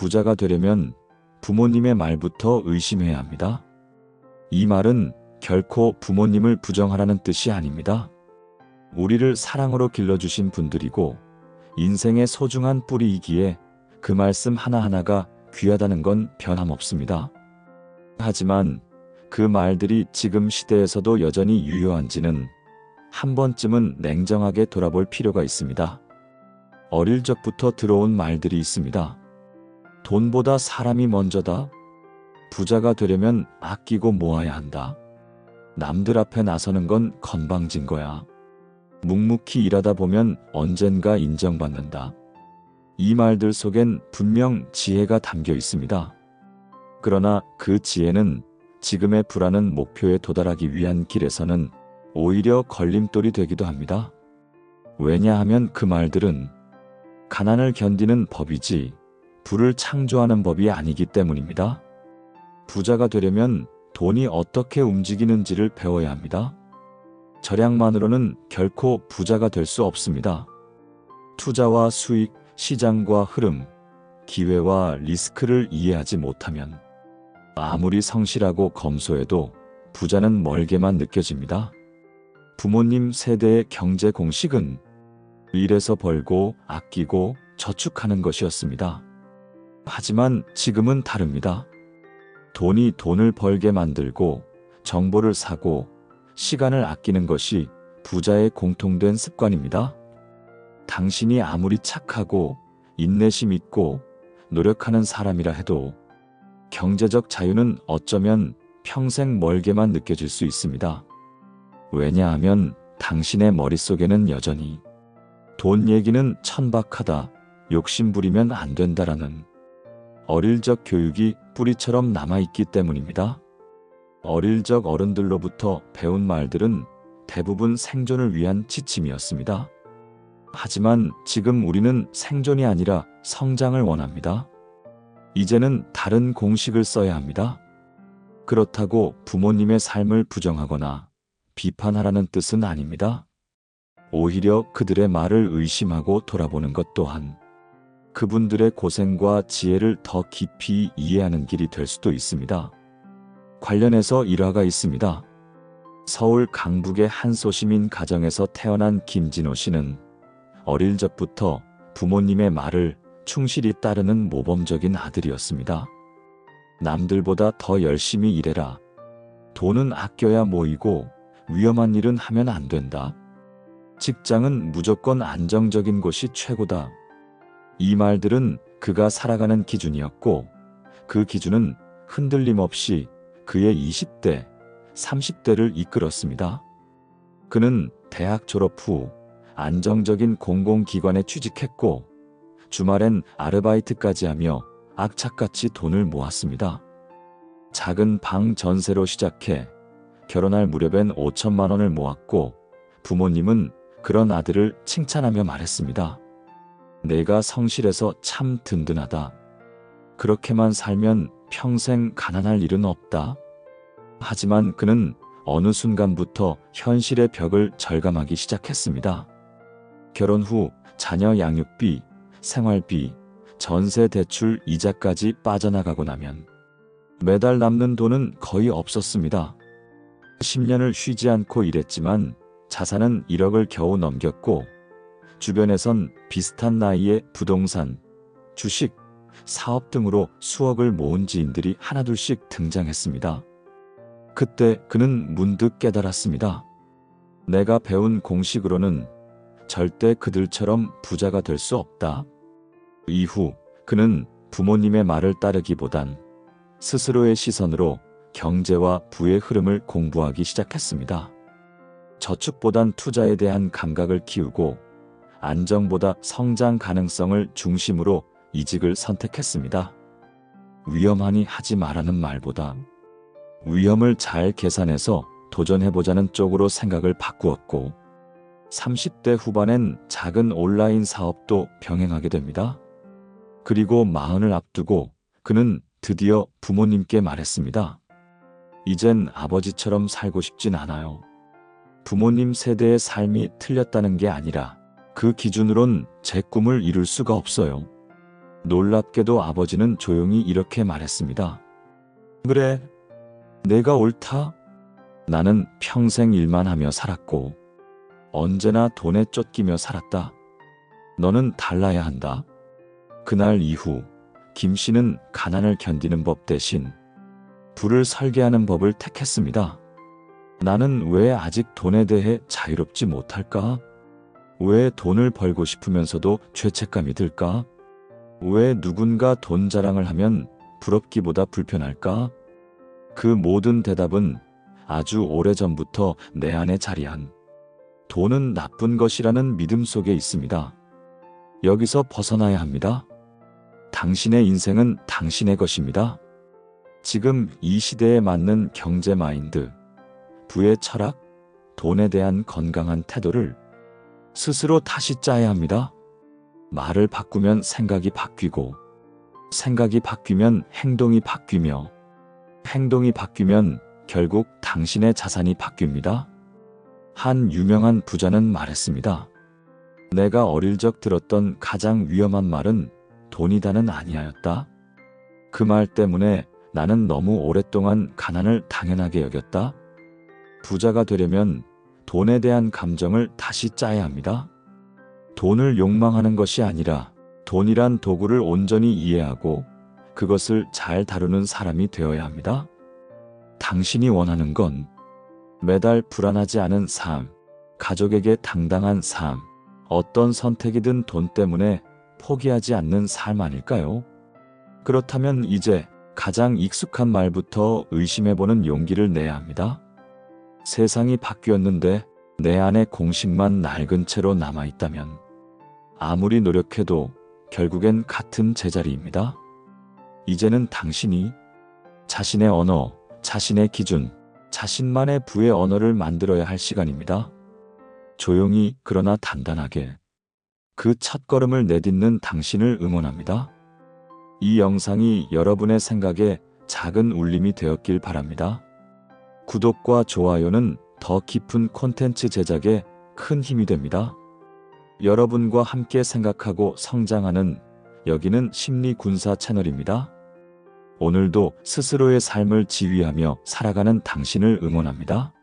부자가 되려면 부모님의 말부터 의심해야 합니다. 이 말은 결코 부모님을 부정하라는 뜻이 아닙니다. 우리를 사랑으로 길러주신 분들이고 인생의 소중한 뿌리이기에 그 말씀 하나하나가 귀하다는 건 변함없습니다. 하지만 그 말들이 지금 시대에서도 여전히 유효한지는 한 번쯤은 냉정하게 돌아볼 필요가 있습니다. 어릴 적부터 들어온 말들이 있습니다. 돈보다 사람이 먼저다. 부자가 되려면 아끼고 모아야 한다. 남들 앞에 나서는 건 건방진 거야. 묵묵히 일하다 보면 언젠가 인정받는다. 이 말들 속엔 분명 지혜가 담겨 있습니다. 그러나 그 지혜는 지금의 불안한 목표에 도달하기 위한 길에서는 오히려 걸림돌이 되기도 합니다. 왜냐하면 그 말들은 가난을 견디는 법이지 부를 창조하는 법이 아니기 때문입니다. 부자가 되려면 돈이 어떻게 움직이는지를 배워야 합니다. 절약만으로는 결코 부자가 될 수 없습니다. 투자와 수익, 시장과 흐름, 기회와 리스크를 이해하지 못하면 아무리 성실하고 검소해도 부자는 멀게만 느껴집니다. 부모님 세대의 경제 공식은 일해서 벌고 아끼고 저축하는 것이었습니다. 하지만 지금은 다릅니다. 돈이 돈을 벌게 만들고 정보를 사고 시간을 아끼는 것이 부자의 공통된 습관입니다. 당신이 아무리 착하고 인내심 있고 노력하는 사람이라 해도 경제적 자유는 어쩌면 평생 멀게만 느껴질 수 있습니다. 왜냐하면 당신의 머릿속에는 여전히 돈 얘기는 천박하다, 욕심부리면 안 된다라는 어릴 적 교육이 뿌리처럼 남아있기 때문입니다. 어릴 적 어른들로부터 배운 말들은 대부분 생존을 위한 지침이었습니다. 하지만 지금 우리는 생존이 아니라 성장을 원합니다. 이제는 다른 공식을 써야 합니다. 그렇다고 부모님의 삶을 부정하거나 비판하라는 뜻은 아닙니다. 오히려 그들의 말을 의심하고 돌아보는 것 또한 그분들의 고생과 지혜를 더 깊이 이해하는 길이 될 수도 있습니다. 관련해서 일화가 있습니다. 서울 강북의 한 소시민 가정에서 태어난 김진호 씨는 어릴 적부터 부모님의 말을 충실히 따르는 모범적인 아들이었습니다. 남들보다 더 열심히 일해라. 돈은 아껴야 모이고 위험한 일은 하면 안 된다. 직장은 무조건 안정적인 곳이 최고다. 이 말들은 그가 살아가는 기준이었고 그 기준은 흔들림 없이 그의 20대, 30대를 이끌었습니다. 그는 대학 졸업 후 안정적인 공공기관에 취직했고 주말엔 아르바이트까지 하며 악착같이 돈을 모았습니다. 작은 방 전세로 시작해 결혼할 무렵엔 5천만 원을 모았고 부모님은 그런 아들을 칭찬하며 말했습니다. 내가 성실해서 참 든든하다. 그렇게만 살면 평생 가난할 일은 없다. 하지만 그는 어느 순간부터 현실의 벽을 절감하기 시작했습니다. 결혼 후 자녀 양육비, 생활비, 전세 대출 이자까지 빠져나가고 나면 매달 남는 돈은 거의 없었습니다. 10년을 쉬지 않고 일했지만 자산은 1억을 겨우 넘겼고 주변에선 비슷한 나이에 부동산, 주식, 사업 등으로 수억을 모은 지인들이 하나둘씩 등장했습니다. 그때 그는 문득 깨달았습니다. 내가 배운 공식으로는 절대 그들처럼 부자가 될 수 없다. 이후 그는 부모님의 말을 따르기보단 스스로의 시선으로 경제와 부의 흐름을 공부하기 시작했습니다. 저축보단 투자에 대한 감각을 키우고 안정보다 성장 가능성을 중심으로 이직을 선택했습니다. 위험하니 하지 말라는 말보다 위험을 잘 계산해서 도전해보자는 쪽으로 생각을 바꾸었고 30대 후반엔 작은 온라인 사업도 병행하게 됩니다. 그리고 40을 앞두고 그는 드디어 부모님께 말했습니다. 이젠 아버지처럼 살고 싶진 않아요. 부모님 세대의 삶이 틀렸다는 게 아니라 그 기준으론 제 꿈을 이룰 수가 없어요. 놀랍게도 아버지는 조용히 이렇게 말했습니다. 그래, 내가 옳다. 나는 평생 일만 하며 살았고 언제나 돈에 쫓기며 살았다. 너는 달라야 한다. 그날 이후 김 씨는 가난을 견디는 법 대신 부를 설계하는 법을 택했습니다. 나는 왜 아직 돈에 대해 자유롭지 못할까? 왜 돈을 벌고 싶으면서도 죄책감이 들까? 왜 누군가 돈 자랑을 하면 부럽기보다 불편할까? 그 모든 대답은 아주 오래전부터 내 안에 자리한 돈은 나쁜 것이라는 믿음 속에 있습니다. 여기서 벗어나야 합니다. 당신의 인생은 당신의 것입니다. 지금 이 시대에 맞는 경제 마인드, 부의 철학, 돈에 대한 건강한 태도를 스스로 다시 짜야 합니다. 말을 바꾸면 생각이 바뀌고, 생각이 바뀌면 행동이 바뀌며, 행동이 바뀌면 결국 당신의 자산이 바뀝니다. 한 유명한 부자는 말했습니다. 내가 어릴 적 들었던 가장 위험한 말은 돈이다는 아니하였다. 그 말 때문에 나는 너무 오랫동안 가난을 당연하게 여겼다. 부자가 되려면 돈에 대한 감정을 다시 짜야 합니다. 돈을 욕망하는 것이 아니라 돈이란 도구를 온전히 이해하고 그것을 잘 다루는 사람이 되어야 합니다. 당신이 원하는 건 매달 불안하지 않은 삶, 가족에게 당당한 삶, 어떤 선택이든 돈 때문에 포기하지 않는 삶 아닐까요? 그렇다면 이제 가장 익숙한 말부터 의심해보는 용기를 내야 합니다. 세상이 바뀌었는데 내 안의 공식만 낡은 채로 남아있다면 아무리 노력해도 결국엔 같은 제자리입니다. 이제는 당신이 자신의 언어, 자신의 기준, 자신만의 부의 언어를 만들어야 할 시간입니다. 조용히 그러나 단단하게 그 첫걸음을 내딛는 당신을 응원합니다. 이 영상이 여러분의 생각에 작은 울림이 되었길 바랍니다. 구독과 좋아요는 더 깊은 콘텐츠 제작에 큰 힘이 됩니다. 여러분과 함께 생각하고 성장하는 여기는 심리군사 채널입니다. 오늘도 스스로의 삶을 지휘하며 살아가는 당신을 응원합니다.